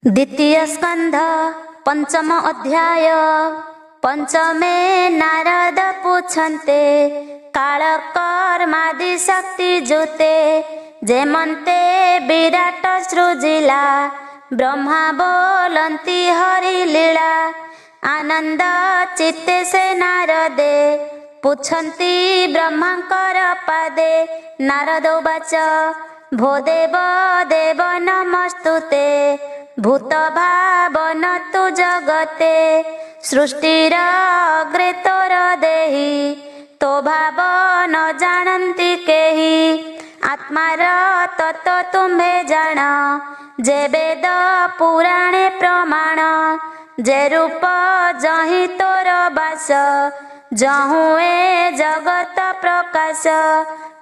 द्वितीय स्कंध पंचम अध्याय। पंचमे नारद पूछन्ते काल कर्मादि शक्ति जोते जेमन्ते विराट सृजिला ब्रह्मा बोलन्ति हरि लीला। आनंद चित्ते से नारदे पूछन्ति ब्रह्मांकर पादे। नारद उवाच भो देव देव नमस्तुते भूत भावन तु जगते सृष्टिर अग्रे तोर देहि तो भाव न जानन्ति केहि। आत्मार तत्व तुम्हे जान जे वेद पुराणे प्रमाण जे रूप जहि तोर बास जहु ए जगत प्रकाश।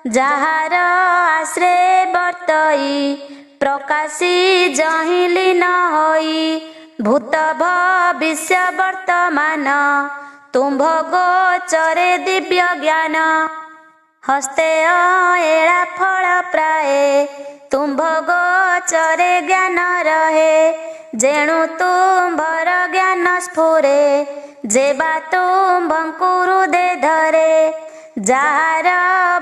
जाहार आश्रय वर्तई प्रकाशी जहि लीन होई भूत भविष्य वर्तमान तुम्भ गोचरे दिव्य ज्ञान। हस्ते एड़ा फल प्राये तुम्भ गोचरे ज्ञान रहे जेणु तुम्भर ज्ञान स्फुरे जेबा तुम्भंकु हृदय धरे। जाहार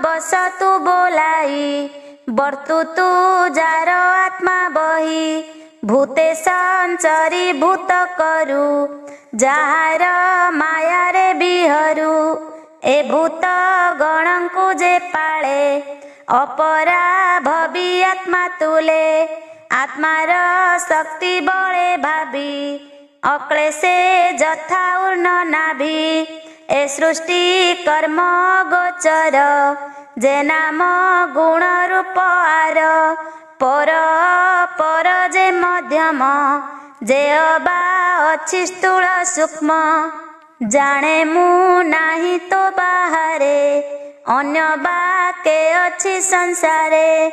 बस तु बोलाई वर्तु तु जार आत्मा बही भूते संचरी भूत करू जाहार माया रे बिहरू। ए भूत गणंकु जे पाळे अपरा भबी आत्मा तुले आत्मार शक्ति बळे भाबी अक्लेशे जथा उर्ण नाभि। ए सृष्टि कर्म गोचर जे नाम गुण रूप आर पर पर जे मध्यम जे अबा अछि स्थूल सूक्ष्म। जाने मु नाही तो बाहारे अन्य बाके अछि संसारे।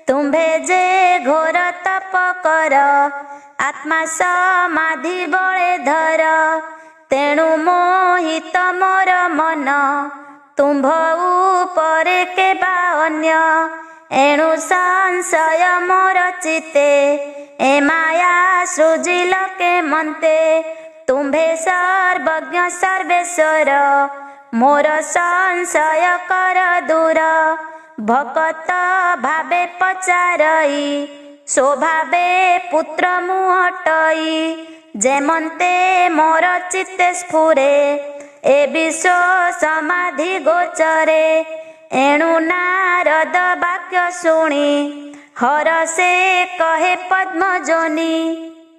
तुम्भे जे घोर तप कर आत्मा समाधि बळे धर तेणु मोहित मोर मन तुम्भ उपरे केबा अन्य। एणु संशय मोर चिते ए माया सृजिल के मन्ते। तुम्भे सर्वज्ञ सर्वेश्वर मोर संशय कर दूर। भक्त भावे पचारई स्वभावे पुत्र मुहटई जेमन्ते मोर चित्ते स्फुरे ए विश्व समाधि गोचरे। एणु नारद वाक्य शुणी हरसे कहे पद्मजोनि।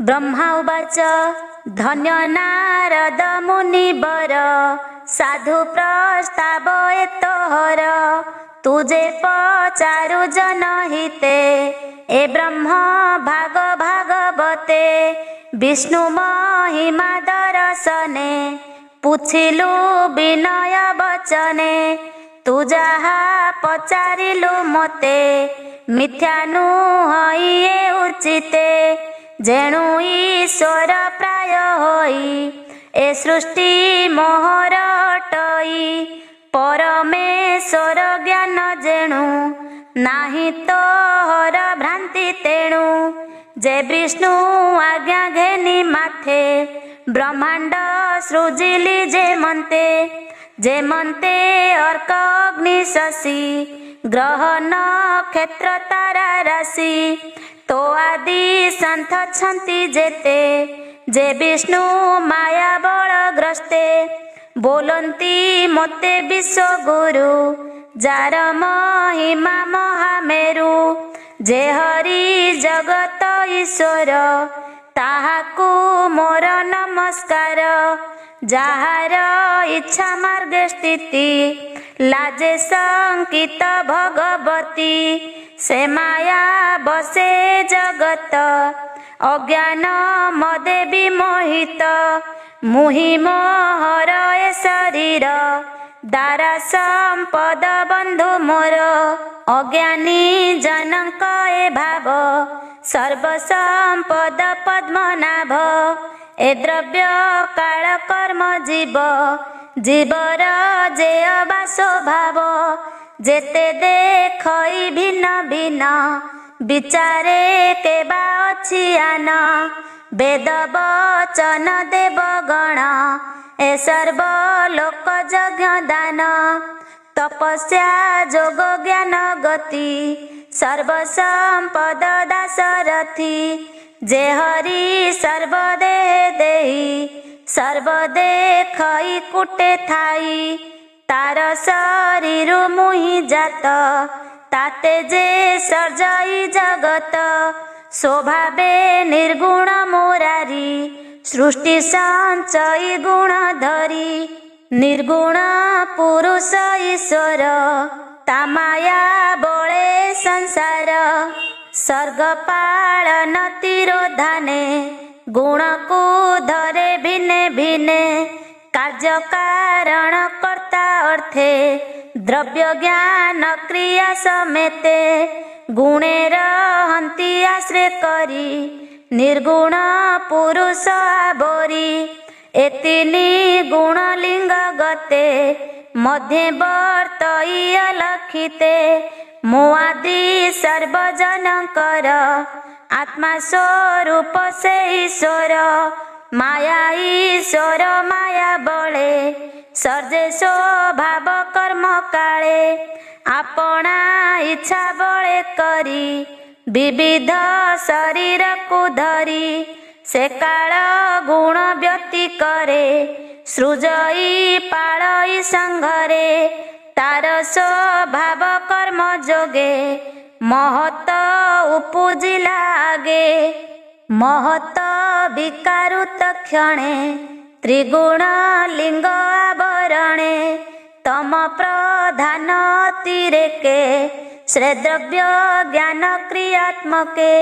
ब्रह्मा उवाच धन्य नारद मुनिवर साधु प्रस्ताव एतोहर तुजे पचारु जनहिते ए ब्रह्म भाग भागवते। विष्णु महिमा दर्शने पुछिलु विनय वचने तू जाहा पचारिलु मते मिथ्यानु हई उचिते। जेणु ईश्वर प्राय होई ए सृष्टि मोहर अटई परमेश्वर ज्ञान जेणु नाही तो हर भ्रांति तेणु। जे विष्णु आज्ञा घेनी माथे ब्रह्मांड सृजिली जे मन्ते अर्क अग्नि शशि ग्रह नक्षत्र तारा राशि तो आदि संथ छन्ति जेते जे विष्णु माया बलग्रस्ते। बोलन्ति मते विश्व गुरु जार महिमा महामेरु। जे हरि जगत ईश्वर ताहाकु मोर नमस्कार। जाहार इच्छा मार्गे स्थिति लाजे संकित भगवती से माया बसे जगत अज्ञान मदे विमोहित। मुहि मोहर ए शरीर दारा संपद बंधु मोर अज्ञानी जनक ए भाव सर्व संपद पद्मनाभ। ए द्रव्य काल कर्म जीव जीवर जे अबा स्वभाव जेते देखई भिन्न भिन्न विचारे केबा अछि आन वेद वचन देवगण ए सर्व लोक यज्ञ दान तपस्या जोग ज्ञान गति सर्व संपद दासरथी जे हरि सर्वदेह देहि सर्वदेखई कुटे थाई तार शरीर मुहि जात ताते जे सर्जई जगत स्वभावे निर्गुण मुरारी सृष्टि संचयी गुण धरी निर्गुण पुरुष ईश्वर तामाया बळे संसार सर्ग पालन तिरोधाने गुण को धरे भिन्ने भिन्ने कार्य कारण कर्ता अर्थे द्रव्य ज्ञान क्रिया समेते गुणे रहंती आश्रय करी निर्गुण पुरुष आवरी एतिनी गुण लिंग गते मध्यवर्तई अलक्षिते मुआदि सर्वजनकर आत्मा स्वरूप से ईश्वर माया ईश्वर माया बळे सर्जे स्वभाव कर्म काळे आपणा इच्छा बळे करी विविध शरीर को धरी से काल गुण व्यक्ति करे सृजई पाळई संघरे तार स्वभाव कर्म जोगे महत उपजिला आगे महत विकारुत क्षणे त्रिगुण लिंग आवरणे तम प्रधान अतिरेके श्रेद्रव्य ज्ञान क्रियात्मके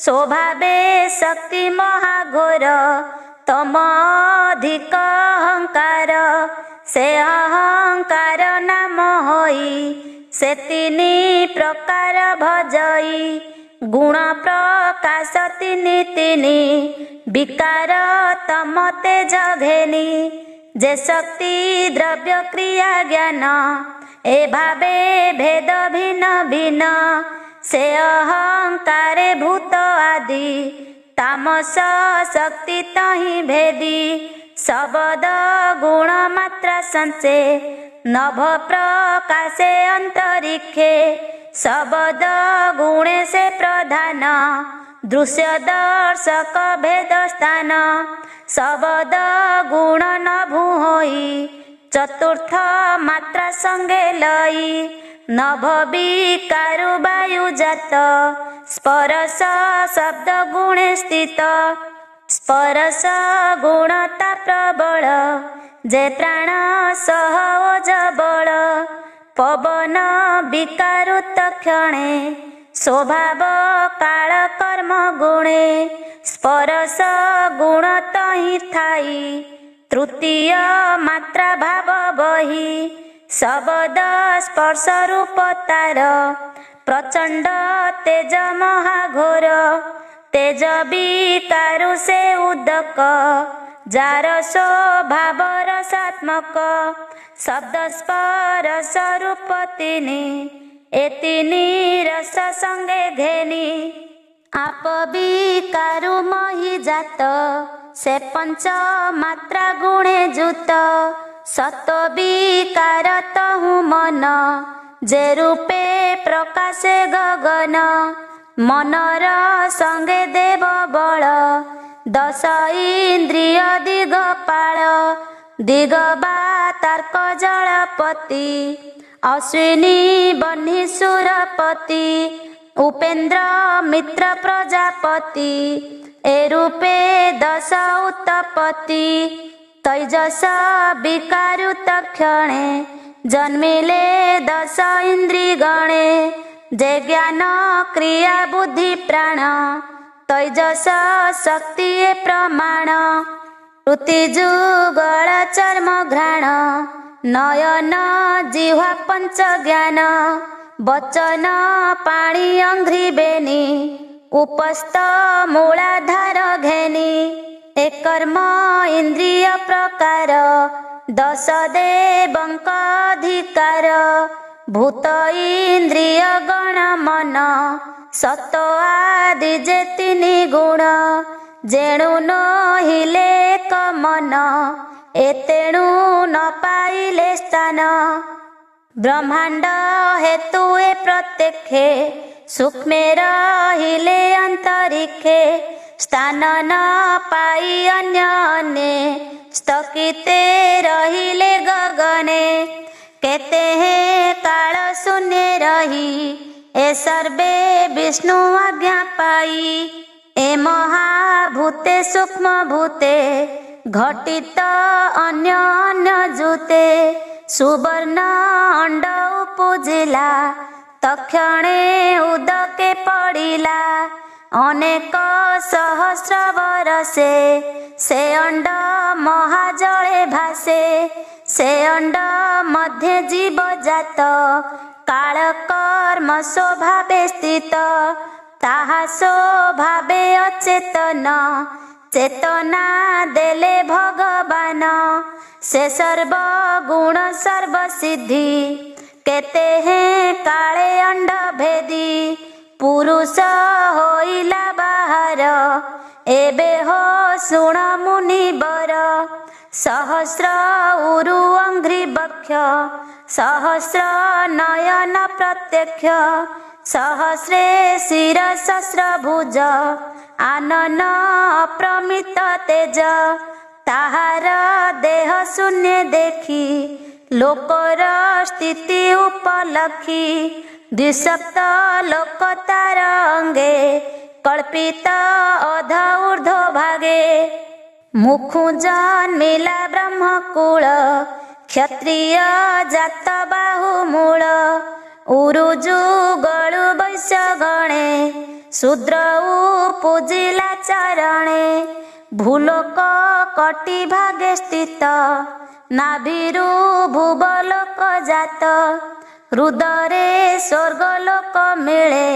स्वभावे शक्ति महाघोर तम अधिक अहंकार से अहंकार नाम होई से तीनी प्रकार भजई गुण प्रकाश तीनी तीनी विकार तम तेज घेनी जे शक्ति द्रव्य क्रिया ज्ञान ए भावे भेद भिन्न भिन्न से अहंकारे भूत आदि तामस शक्ति तहि भेदी शब्द गुण मात्रा संचे नभ प्रकाशे अंतरिक्षे शब्द गुणे से प्रधान दृश्य दर्शक भेद स्थान शब्द गुण नभु होई चतुर्थ मात्रा संगे लई नभ विकारु वायु जात स्पर्श शब्द गुणे स्थित स्पर्श गुणता प्रबल जे प्राण सह ओज बल पवन विकारुत क्षणे स्वभाव काल कर्म गुणे स्पर्श गुण तहि थाई तृतीय मात्रा भाव बही शब्द स्पर्श रूप तार प्रचंड तेज महाघोर तेज विकारु से उदक जार स्वभाव रसात्मक शब्द स्पर्श रूप तीनी एतिनी रस संगे घेनी आप विकारु मही जात से पंच मात्रा गुणे जुत सत विकार तहु मन जे रूपे प्रकाशे गगन मनर संगे देव बल दश इंद्रिय दिगपाल दिगबा तर्क जलपति अश्विनी बन्ही सुरपति उपेन्द्र मित्र प्रजापति ए रूपे दश उत्पत्ति तैजस विकारुत क्षणे जन्मिले दश इंद्रिय गणे जे ज्ञान क्रिया बुद्धि प्राण तैजस शक्ति प्रमाण ऋति जुगल चर्म घ्राण नयन जिह्वा पंच ज्ञान वचन पाणी अंघ्रि बेनी उपस्थ मूलाधार घेनी एक कर्म इंद्रिय प्रकार दश देवंक अधिकार भूत इंद्रिय गण मन सत आदि जे तीनि गुण जेणु नहिले एक मन एतेणु न पाइले स्थान। ब्रह्मांड हेतु ए प्रत्यक्षे सूक्ष्मे रहिले अंतरिक्षे स्थान न पाई अन्य अन्ये स्थगिते रहिले गगने। केते हैं काल शून्य रही ए सर्वे विष्णु आज्ञा पाई। ए महाभूते सूक्ष्म भूते घटित अन्य अन्य जूते सुवर्ण अंड उपजिला तक्षणे उदके पड़िला। अनेक सहस्र बरसे से अंड महाजले भासे से अंड मध्य जीव जात काल कर्म स्वभावे स्थित। ताहा स्वभावे अचेतन चेतना देले भगवान। से सर्व गुण सर्व सिद्धि केते हैं काले अंड भेदी। पुरुष होइला बाहर एबे हो सुण मुनिवर। सहस्र उरु अंघ्रि बक्ष सहस्र नयन प्रत्यक्ष सहस्रे शिर सहस्र भुज आनन अप्रमित तेज। ताहार देह शून्य देखी लोकर स्थिति उपलक्षी। द्विसप्त लोक तार अंगे कल्पित अध ऊर्ध्व भागे। मुखु जन्मिला ब्रह्मकुल क्षत्रिय जात बाहुमूल। उरुजु गळु वैश्य गणे शूद्र पूजिला चरणे। भूलोक कटि भागे स्थित नाभिरु भुवलोक जात। हृदरे स्वर्गलोक मिले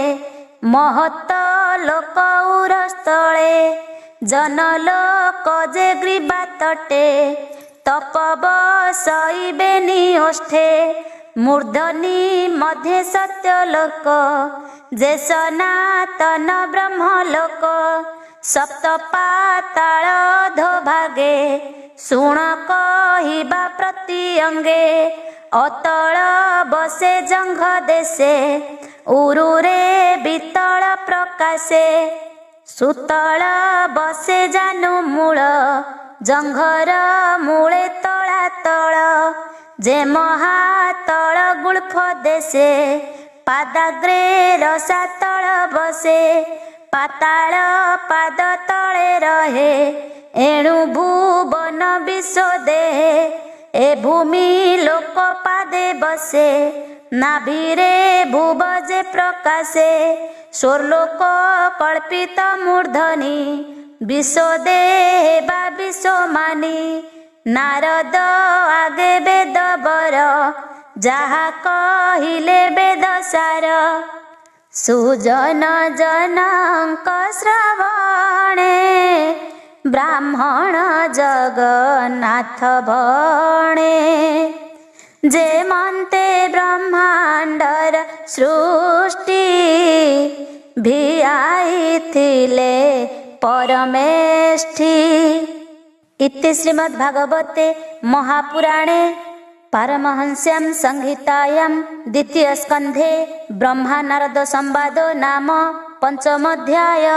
महत्त लोक उरस्थळे। जनलोक जे ग्रीवा तटे तपव सईबेनि ओष्ठे। मूर्धनि मध्ये सत्यलोक जे सनातन ब्रह्मलोक। सप्त पाताल अधोभागे शुण कहिबा प्रति अंगे। अतल बसे जंघ देशे उरुरे वितल प्रकाशे। सुतल बसे जानु मूल जंघर मूले तलातल। जे महातल गुल्फ देशे पादाग्रे रसातल बसे। पाताल पाद तले रहे एणु भुवन विश्व देहे। ए भूमि लोक पादे बसे नाभिरे भुवजे प्रकाशे। स्वर्लोक कल्पित मूर्धनि विश्वदेहे बा विश्वमानि। नारद आगे वेद बर जाहा कहिले वेद सार। सुजन जनक श्रवणे ब्राह्मण जगन्नाथ भणे। जे मन्ते ब्रह्मांडर सृष्टि भिआई थिले परमेष्ठी। इति श्रीमद्भागवते महापुराणे पारमहंस्यां संहितायां द्वितीय स्कन्धे ब्रह्मा नारद संवादो नाम 5म अध्याय।